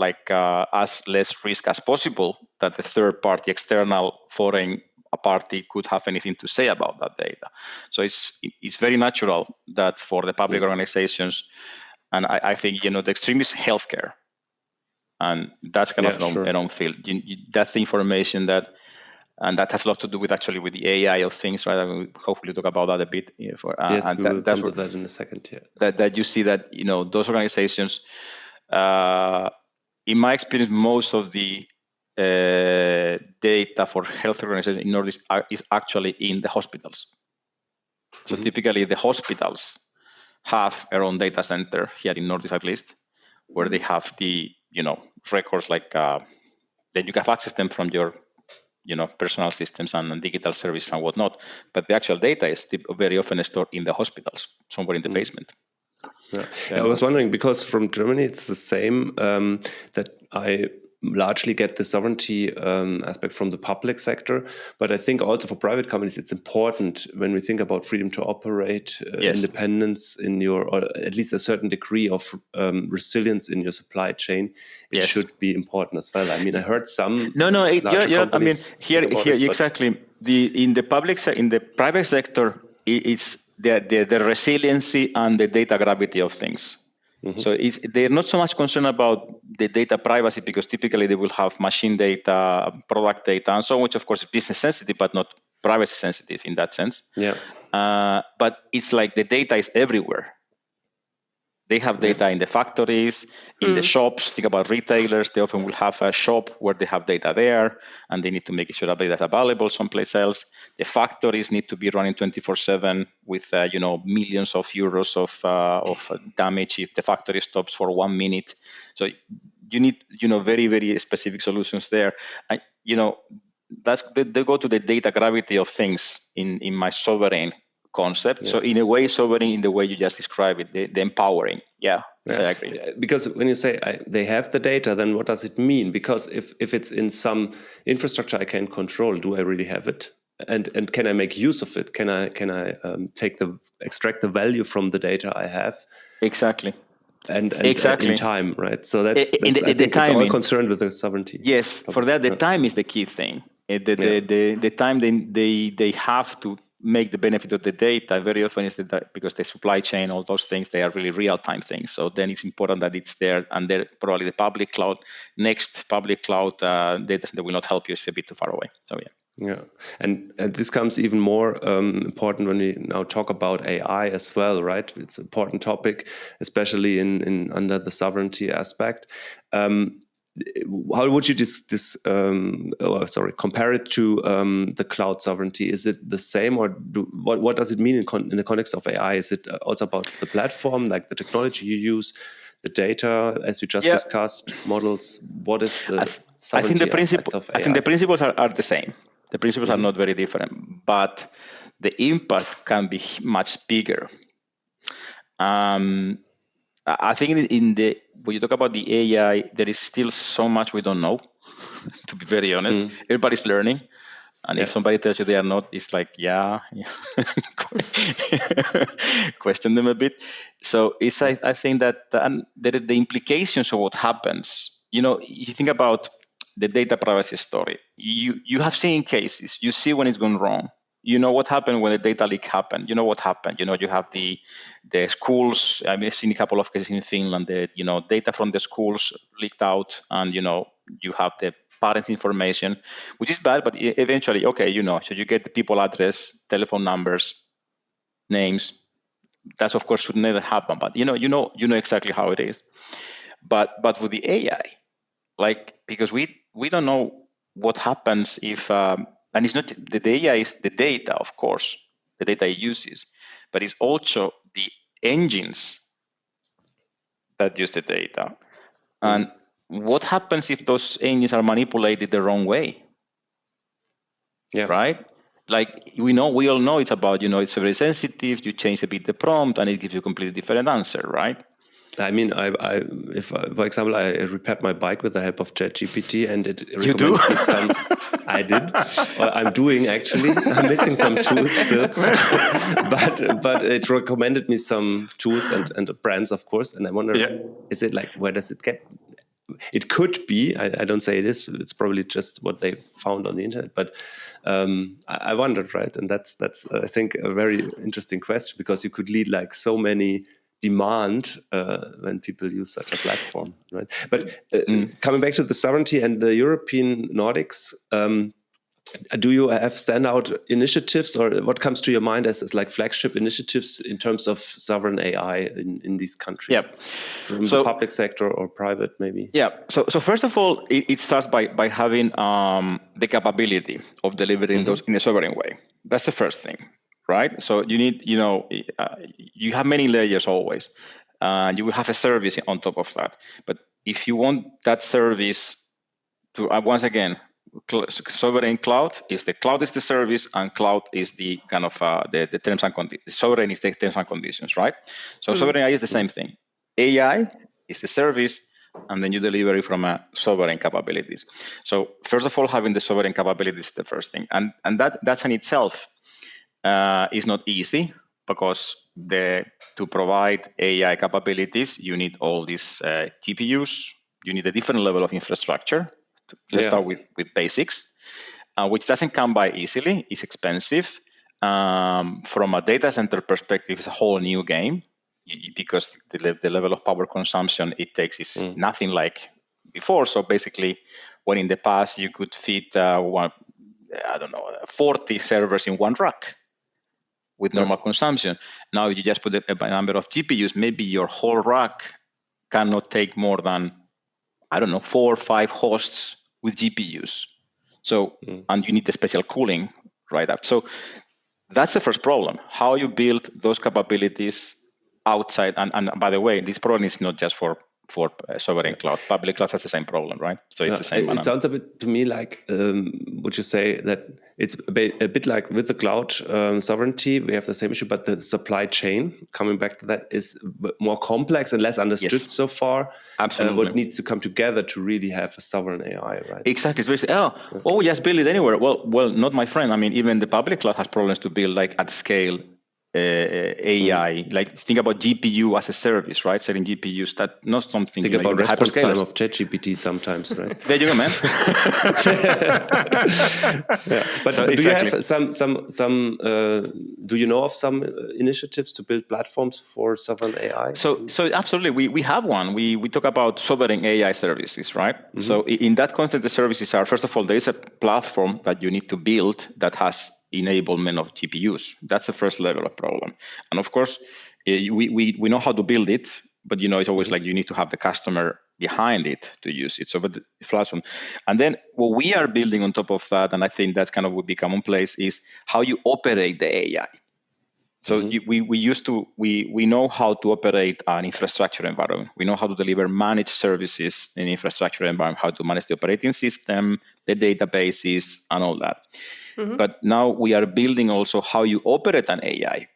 S3: as less risk as possible that the third party, external foreign party, could have anything to say about that data. So it's very natural that for the public organizations, and I think the extreme is healthcare, and that's kind of an own field. That's the information that. And that has a lot to do with the AI of things, right? We'll hopefully talk about that a bit.
S2: Yes, and we will come to that in a second. Yeah.
S3: That you see that those organizations, in my experience, most of the data for health organizations in Nordic is actually in the hospitals. So typically, the hospitals have their own data center here in Nordic, at least, where they have the records that you can access them from your personal systems and digital services and whatnot, but the actual data is very often stored in the hospitals, somewhere in the basement.
S2: Yeah. I was wondering, because from Germany it's the same, that I largely get the sovereignty aspect from the public sector, but I think also for private companies it's important when we think about freedom to operate, independence in or at least a certain degree of resilience in your supply chain. It should be important as well. I mean, I heard some companies.
S3: Here exactly. In the private sector, it's the resiliency and the data gravity of things. So they're not so much concerned about the data privacy, because typically they will have machine data, product data, and so on, which of course is business sensitive, but not privacy sensitive in that sense. But it's like the data is everywhere. They have data in the factories, in the shops. Think about retailers. They often will have a shop where they have data there, and they need to make sure that data is available someplace else. The factories need to be running 24/7 with millions of euros of damage if the factory stops for 1 minute. So you need very, very specific solutions there. They go to the data gravity of things in my sovereign concept. So in a way, sovereign in the way you just described it, the empowering. I agree.
S2: Because when you say they have the data, then what does it mean? Because if it's in some infrastructure I can control, do I really have it? And can I make use of it? Can I extract the value from the data I have?
S3: Exactly.
S2: And in time, right? So that's I think it's all concerned with the sovereignty.
S3: Yes, for that the time is the key thing. The time they have to make the benefit of the data very often is that because the supply chain, all those things, they are really real-time things. So then it's important that it's there, and they're probably the public cloud data center will not help you. It's a bit too far away. So
S2: and this comes even more important when we now talk about AI as well, right? It's an important topic, especially in under the sovereignty aspect. How would you compare it to the cloud sovereignty? Is it the same, or what does it mean in the context of AI? Is it also about the platform, like the technology you use, the data, as we just discussed, models? What is the sovereignty aspect of AI?
S3: I think the principles are the same. The principles are not very different, but the impact can be much bigger. I think when you talk about the AI, there is still so much we don't know, to be very honest. Everybody's learning. And if somebody tells you they are not, it's like, question them a bit. So I think that the implications of what happens, if you think about the data privacy story, you have seen cases, you see when it's gone wrong. You know what happened when the data leak happened. You know what happened. You have the schools. I've seen a couple of cases in Finland. Data from the schools leaked out, and you have the parents' information, which is bad. But eventually, so you get the people address, telephone numbers, names. That of course should never happen. But you know exactly how it is. But with the AI, because we don't know what happens if. And it's not the AI is the data, of course, the data it uses, but it's also the engines that use the data. And what happens if those engines are manipulated the wrong way? Right? We all know it's about, it's very sensitive. You change a bit the prompt and it gives you a completely different answer, right?
S2: I mean, for example, I repaired my bike with the help of ChatGPT, and it
S3: recommended
S2: me some. I did, or I'm doing actually. I'm missing some tools still, but it recommended me some tools and brands, of course. And I wonder, is it like, where does it get? It could be. I don't say it is. It's probably just what they found on the internet. But I wondered, right? And that's I think a very interesting question, because you could lead like so many demand when people use such a platform, right? But coming back to the sovereignty and the European Nordics, do you have standout initiatives, or what comes to your mind as like flagship initiatives in terms of sovereign AI in these countries? From the public sector or private, maybe?
S3: So first of all, it starts by having the capability of delivering those in a sovereign way. That's the first thing, right? So you need, you have many layers always. You will have a service on top of that. But if you want that service to, once again, sovereign cloud is the service, and cloud is the kind of the terms and conditions. Sovereign is the terms and conditions, right? So sovereign AI is the same thing. AI is the service, and then you deliver it from a sovereign capabilities. So first of all, having the sovereign capabilities is the first thing, and that's in itself is not easy, because to provide AI capabilities, you need all these GPUs. You need a different level of infrastructure. Let's start with basics, which doesn't come by easily. It's expensive. From a data center perspective, it's a whole new game, because the level of power consumption it takes is nothing like before. So basically, when in the past you could fit 40 servers in one rack with normal consumption, now you just put a number of GPUs. Maybe your whole rack cannot take more than 4 or 5 hosts with GPUs. So, and you need the special cooling right up. So that's the first problem, how you build those capabilities outside. And by the way, this problem is not just for sovereign cloud. Public cloud has the same problem, right? So it's the same.
S2: It sounds a bit to me like, would you say that it's a bit like with the cloud sovereignty, we have the same issue, but the supply chain, coming back to that, is more complex and less understood so far.
S3: Absolutely.
S2: What needs to come together to really have a sovereign AI, right?
S3: Exactly. So we just build it anywhere. Well, not my friend. I mean, even the public cloud has problems to build like at scale AI. Like think about GPU as a service, right? Selling GPUs, that not something.
S2: Think about response time of ChatGPT sometimes, right?
S3: There you go, man.
S2: But so do you have some? Do you know of some initiatives to build platforms for sovereign AI?
S3: So absolutely, we have one. We talk about sovereign AI services, right? So in that context, the services are, first of all, there is a platform that you need to build that has enablement of GPUs. That's the first level of problem. And of course, we know how to build it, but it's always like you need to have the customer behind it to use it. So, but the platform, and then what we are building on top of that, and I think that's kind of would be commonplace, is how you operate the AI. So we know how to operate an infrastructure environment. We know how to deliver managed services in infrastructure environment, how to manage the operating system, the databases, and all that. But now we are building also how you operate an AI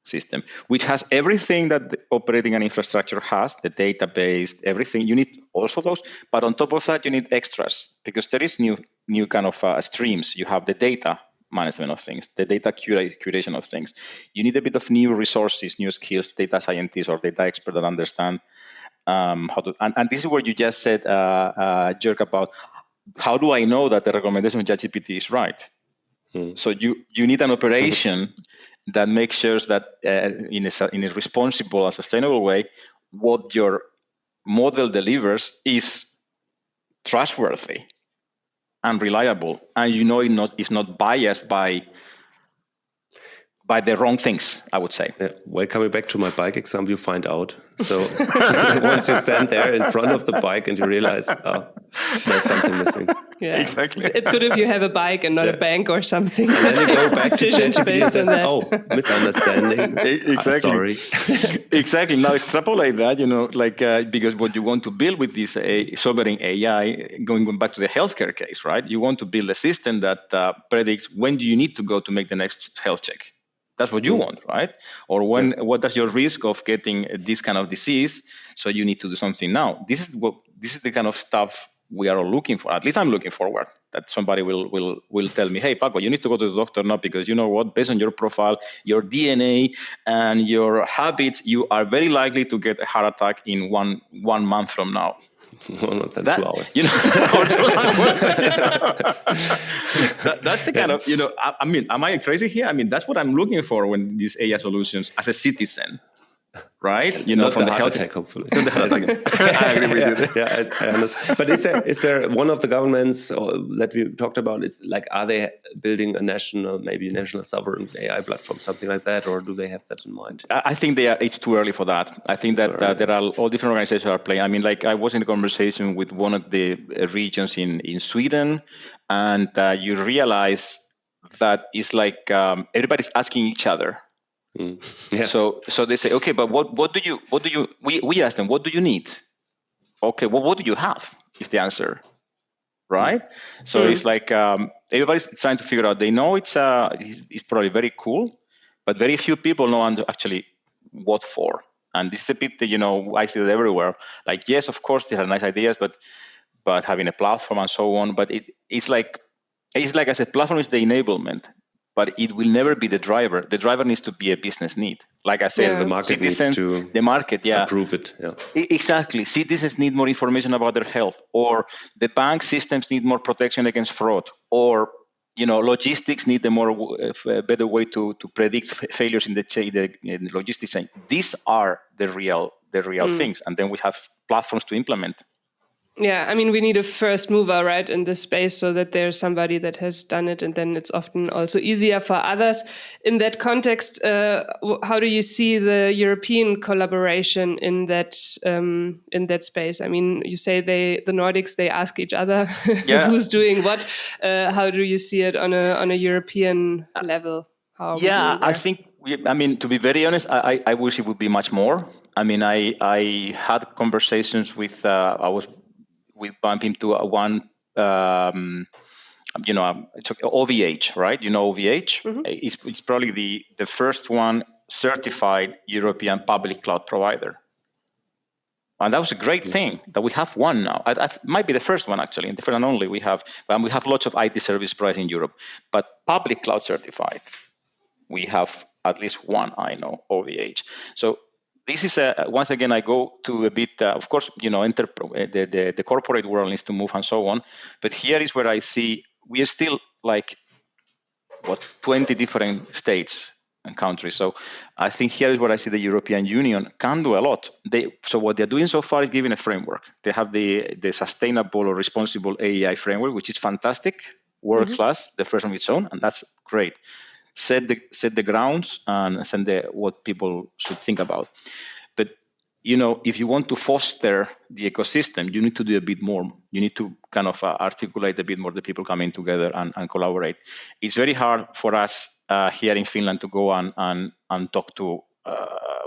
S3: system, which has everything that the operating an infrastructure has, the database, everything. You need also those, but on top of that, you need extras, because there is new kind of streams. You have the data management of things, the data curation of things. You need a bit of new resources, new skills, data scientists or data experts that understand how to. And this is where you just said, Jörg, about how do I know that the recommendation of ChatGPT is right? So you need an operation that makes sure that in a responsible and sustainable way, what your model delivers is trustworthy and reliable, and it's not biased by the wrong things, I would say.
S2: Yeah. Well, coming back to my bike example, you find out. So once you stand there in front of the bike and you realize, there's something missing.
S1: Yeah,
S3: exactly.
S1: It's good if you have a bike and not a bank or something.
S2: And then you go back to ChatGPT and says, misunderstanding.
S3: Exactly.
S2: Sorry.
S3: Exactly. Now extrapolate that, because what you want to build with this sovereign AI, going back to the healthcare case, right? You want to build a system that predicts when do you need to go to make the next health check. That's what you want, right? Or what is your risk of getting this kind of disease? So you need to do something now. This is the kind of stuff we are all looking for. At least I'm looking forward that somebody will tell me, hey, Paco, you need to go to the doctor now because you know what? Based on your profile, your DNA, and your habits, you are very likely to get a heart attack in one month from now.
S2: 1 month and 2 hours.
S3: You know, that's the kind of, you know, I mean, am I crazy here? I mean, that's what I'm looking for when these AI solutions as a citizen, right? You know,
S2: not
S3: from
S2: the
S3: the
S2: heart
S3: health
S2: attack, hopefully.
S3: I agree with you.
S2: Yeah, I understand. But is there one of the governments that we talked about is like, are they building a national sovereign AI platform, something like that, or do they have that in mind?
S3: I think it's too early for that. I think that there are all different organizations are playing. I mean, like I was in a conversation with one of the regions in Sweden, and you realize that it's like everybody's asking each other.
S2: Yeah.
S3: So they say, okay, but what do you we ask them, what do you need? Okay, well, what do you have is the answer, right? So it's like everybody's trying to figure out. They know it's probably very cool, but very few people know actually what for. And this is a bit, you know, I see it everywhere. Like, yes, of course, they have nice ideas, but having a platform and so on. But it's like I said, platform is the enablement. But it will never be the driver. The driver needs to be a business need. Like I said,
S2: the market
S3: citizens,
S2: needs to
S3: the market,
S2: approve it. Yeah.
S3: Exactly. Citizens need more information about their health, or the bank systems need more protection against fraud, or you know, logistics need a better way to predict failures in the logistics chain. These are the real things, and then we have platforms to implement.
S1: Yeah, I mean, we need a first mover, right, in this space so that there's somebody that has done it, and then it's often also easier for others. In that context, how do you see the European collaboration in that space? I mean, you say the Nordics, they ask each other who's doing what. How do you see it on a European level?
S3: I think. I mean, to be very honest, I wish it would be much more. I mean, I had conversations with we bump into one, you know, it's OVH, right? You know OVH? Mm-hmm. It's probably the first one certified European public cloud provider. And that was a great thing that we have one now. It might be the first one, actually, and the first and only we have. We have lots of IT service providers in Europe, but public cloud certified, we have at least one, I know, OVH. So this is once again, I go to a bit, of course, you know, the corporate world needs to move and so on. But here is where I see we are still like, 20 different states and countries. So I think here is where I see the European Union can do a lot. So what they're doing so far is giving a framework. They have the sustainable or responsible AI framework, which is fantastic, world class, the first on its own, and that's great. Set the grounds and send what people should think about. But you know, if you want to foster the ecosystem, you need to do a bit more. You need to kind of articulate a bit more the people coming together and collaborate. It's very hard for us here in Finland to go and talk to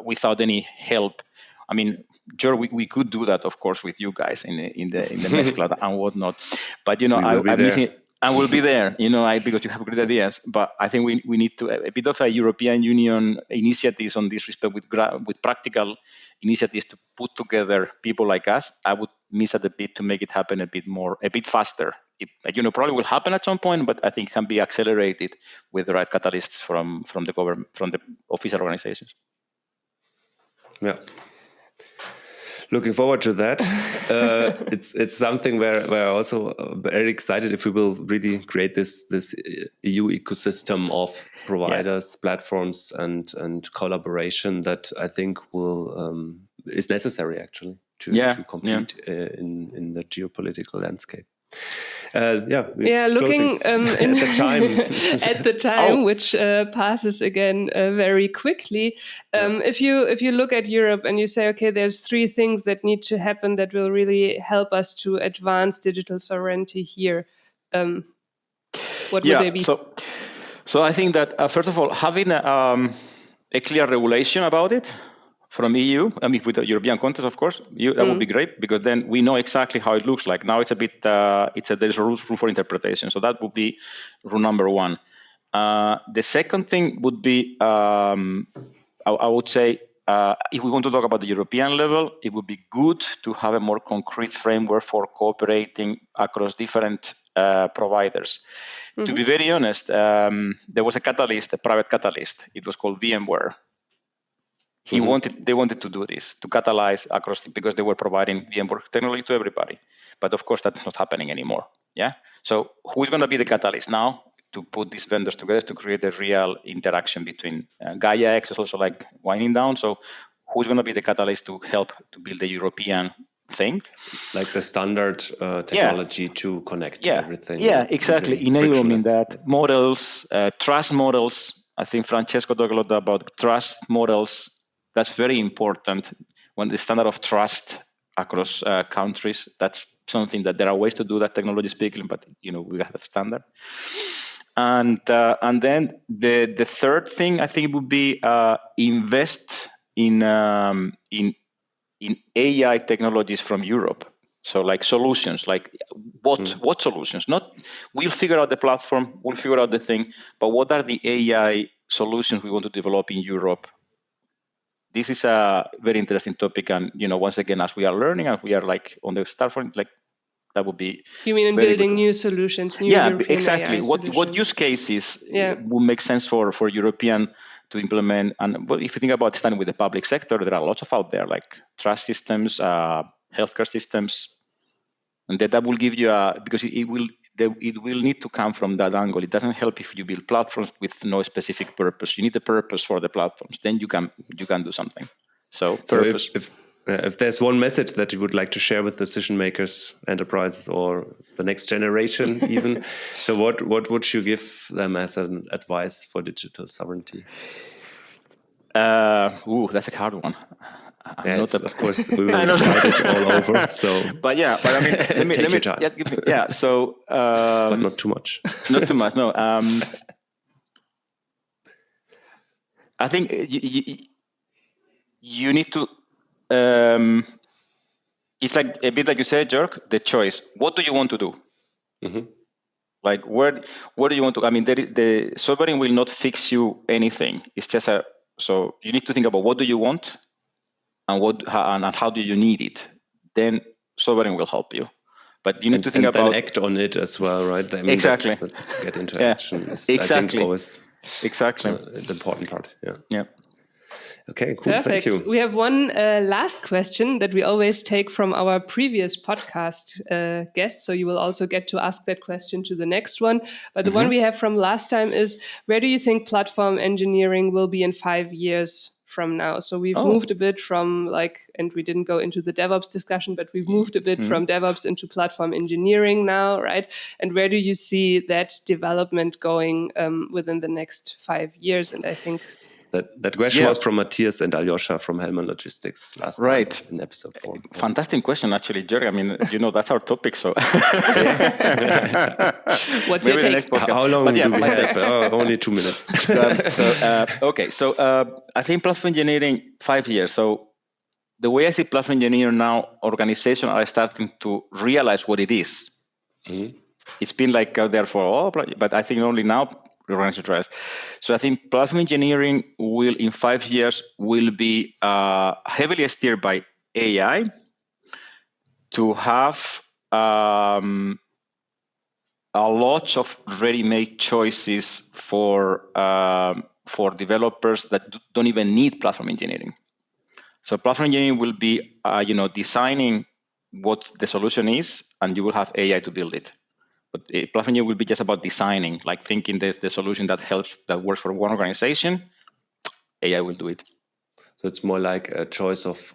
S3: without any help. I mean, Jörg, we could do that, of course, with you guys in the Mesh Cloud and whatnot. But you know, I'm missing. And we'll be there, you know, because you have great ideas. But I think we need to a bit of a European Union initiatives on this respect with practical initiatives to put together people like us. I would miss it a bit to make it happen a bit faster. It, you know, probably will happen at some point, but I think it can be accelerated with the right catalysts from the government, from the official organizations.
S2: Yeah. Looking forward to that. It's something where I'm also very excited if we will really create this EU ecosystem of providers, platforms, and collaboration that I think is necessary actually to compete in the geopolitical landscape.
S1: Looking at the time, which passes again very quickly. If you look at Europe and you say, okay, there's 3 things that need to happen that will really help us to advance digital sovereignty here, what would they be?
S3: So I think that first of all, having a clear regulation about it from EU, I mean, with the European context, of course, that would be great, because then we know exactly how it looks like. Now it's a bit, there's a room for interpretation. So that would be rule number 1. The second thing would be, I would say, if we want to talk about the European level, it would be good to have a more concrete framework for cooperating across different providers. Mm-hmm. To be very honest, there was a private catalyst. It was called VMware. They wanted to do this, to catalyze across, because they were providing VMware technology to everybody. But of course, that's not happening anymore. Yeah. So who is going to be the catalyst now to put these vendors together to create a real interaction between Gaia X is also like winding down. So who's going to be the catalyst to help to build a European thing?
S2: Like the standard technology to connect everything.
S3: Yeah, exactly. Enabling that. Models, trust models. I think Francesco talked a lot about trust models. That's very important. When the standard of trust across countries, that's something that there are ways to do that, technology speaking, but we have a standard. And then the third thing I think would be invest in AI technologies from Europe. So like solutions, like what solutions? Not we'll figure out the platform, we'll figure out the thing, but what are the AI solutions we want to develop in Europe? This is a very interesting topic, and once again, as we are learning and we are like on the start point, like that would be.
S1: You mean in building new solutions, new European
S3: exactly.
S1: AI
S3: What
S1: solutions.
S3: use cases would make sense for European to implement? And if you think about starting with the public sector, there are lots of out there like trust systems, healthcare systems, and that will give you because it will need to come from that angle. It doesn't help if you build platforms with no specific purpose. You need a purpose for the platforms. Then you can do something. So purpose.
S2: If there's one message that you would like to share with decision makers, enterprises, or the next generation, even, so what would you give them as an advice for digital sovereignty?
S3: That's a hard one.
S2: Of course, we will decide it all over. So,
S3: but I mean, let me
S2: your time.
S3: So,
S2: but not too much.
S3: Not too much. No. I think you need to. It's like a bit like you said, Jörg. The choice. What do you want to do? Mm-hmm. Like where do you want to? I mean, the sovereign will not fix you anything. It's just so you need to think about what do you want. And how do you need it? Then sovereign will help you, but you need to think about
S2: then act on it as well, right? I mean,
S3: exactly.
S2: Let's get into action.
S3: Exactly.
S2: I think always
S3: exactly
S2: the important part.
S3: Yeah.
S2: Okay, cool.
S1: Perfect.
S2: Thank you.
S1: We have one last question that we always take from our previous podcast guests. So you will also get to ask that question to the next one. But the one we have from last time is, where do you think platform engineering will be in 5 years from now? So we've moved a bit from and we didn't go into the DevOps discussion, but we've moved a bit from DevOps into platform engineering now, right? And where do you see that development going within the next 5 years? And I think
S2: that question was from Matthias and Alyosha from Hellman Logistics last time in episode 4.
S3: Fantastic question, actually, Jörg. I mean, that's our topic. So,
S1: what's your take?
S2: How long do we have? Only 2 minutes.
S3: So I think platform engineering 5 years. So the way I see platform engineering now, organizations are starting to realize what it is. Mm-hmm. It's been out there for a while, but I think only now. So I think platform engineering will, in 5 years, will be heavily steered by AI to have a lot of ready-made choices for developers that don't even need platform engineering. So platform engineering will be designing what the solution is, and you will have AI to build it. But platform engineering will be just about designing, like thinking there's the solution that works for one organization. AI will do it.
S2: So it's more like a choice of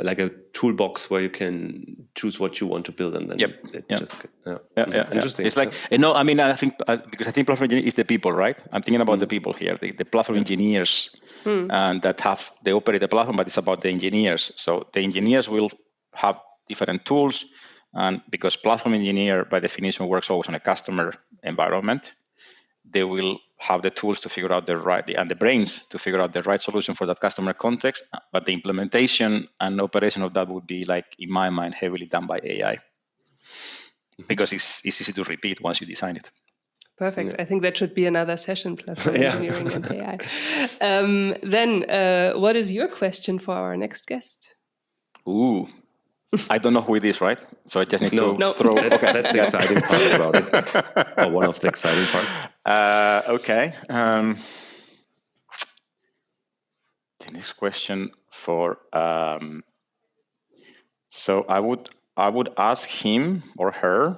S2: like a toolbox where you can choose what you want to build, and then interesting.
S3: It's like I mean, I think because I think platform engineering is the people, right? I'm thinking about the people here, the platform engineers, and they operate the platform, but it's about the engineers. So the engineers will have different tools. And because platform engineer, by definition, works always on a customer environment, they will have the tools to figure out the brains to figure out the right solution for that customer context. But the implementation and operation of that would be, in my mind, heavily done by AI, because it's easy to repeat once you design it.
S1: Perfect.
S2: Yeah.
S1: I think that should be another session, platform engineering and AI. Then, what is your question for our next guest?
S3: Ooh, I don't know who it is, right? So I just need to throw.
S2: That's the exciting part about it, or one of the exciting parts.
S3: Okay. The next question for. So I would ask him or her.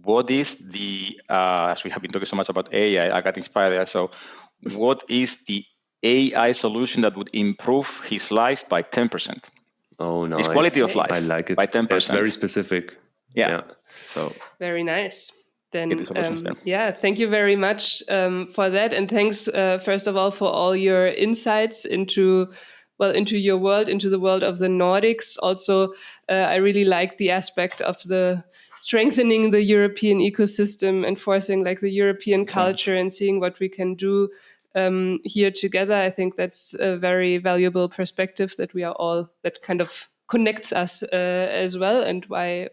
S3: What is the, as we have been talking so much about AI, I got inspired there. So what is the AI solution that would improve his life by 10%?
S2: Oh, nice.
S3: His quality of life.
S2: I like it.
S3: By 10%.
S2: It's very specific.
S3: Yeah. So
S1: very nice. Then,
S3: there.
S1: thank you very much for that. And thanks, first of all, for all your insights into your world, into the world of the Nordics. Also, I really like the aspect of the strengthening the European ecosystem, enforcing like the European culture and seeing what we can do here together. I think that's a very valuable perspective that that kind of connects us as well, and why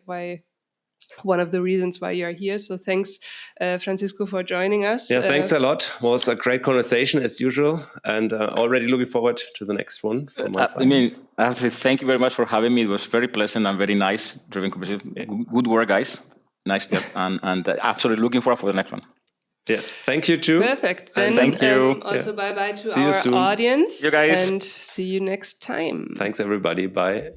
S1: one of the reasons why you're here. So thanks, Francisco, for joining us.
S2: Yeah, thanks a lot. It was a great conversation as usual, and already looking forward to the next one from my side.
S3: I have to say thank you very much for having me. It was very pleasant and very nice, driven conversation. Yeah. Good work, guys. Nice job, and absolutely looking forward for the next one.
S2: Yeah, thank you too.
S1: Perfect. Then
S3: thank you.
S1: Also, bye-bye to our audience.
S3: You guys.
S1: And see you next time.
S2: Thanks, everybody. Bye.